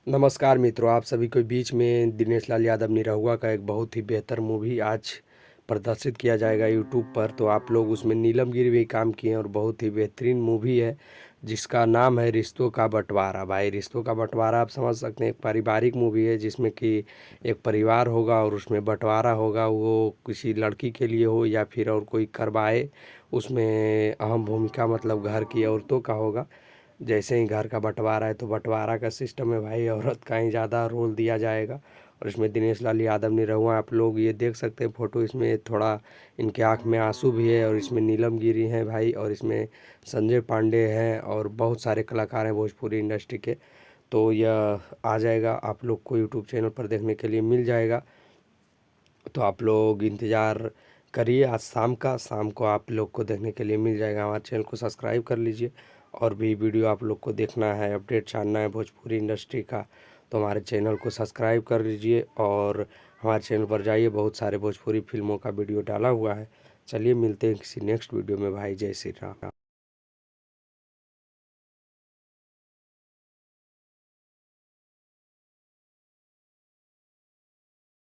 नमस्कार मित्रों, आप सभी के बीच में दिनेश लाल यादव निरहुआ का एक बहुत ही बेहतर मूवी आज प्रदर्शित किया जाएगा यूट्यूब पर। तो आप लोग उसमें नीलमगिरी भी काम किए हैं और बहुत ही बेहतरीन मूवी है जिसका नाम है रिश्तों का बंटवारा। भाई रिश्तों का बंटवारा आप समझ सकते हैं, एक पारिवारिक मूवी है जिसमें कि एक परिवार होगा और उसमें बंटवारा होगा, वो किसी लड़की के लिए हो या फिर और कोई करवाए। उसमें अहम भूमिका मतलब घर की औरतों का होगा। जैसे ही घर का बंटवारा है तो बंटवारा का सिस्टम है भाई, औरत का ही ज़्यादा रोल दिया जाएगा। और इसमें दिनेश लाल यादव निरहुआ आप लोग ये देख सकते हैं फ़ोटो, इसमें थोड़ा इनके आँख में आंसू भी है। और इसमें नीलम गिरी हैं भाई, और इसमें संजय पांडे हैं और बहुत सारे कलाकार हैं भोजपुरी इंडस्ट्री के। तो यह आ जाएगा आप लोग को यूट्यूब चैनल पर देखने के लिए मिल जाएगा। तो आप लोग इंतज़ार करिए, आज शाम को आप लोग को देखने के लिए मिल जाएगा। हमारे चैनल को सब्सक्राइब कर लीजिए। और भी वीडियो आप लोग को देखना है, अपडेट जानना है भोजपुरी इंडस्ट्री का, तो हमारे चैनल को सब्सक्राइब कर लीजिए और हमारे चैनल पर जाइए, बहुत सारे भोजपुरी फिल्मों का वीडियो डाला हुआ है। चलिए मिलते हैं किसी नेक्स्ट वीडियो में भाई। जय श्री राम।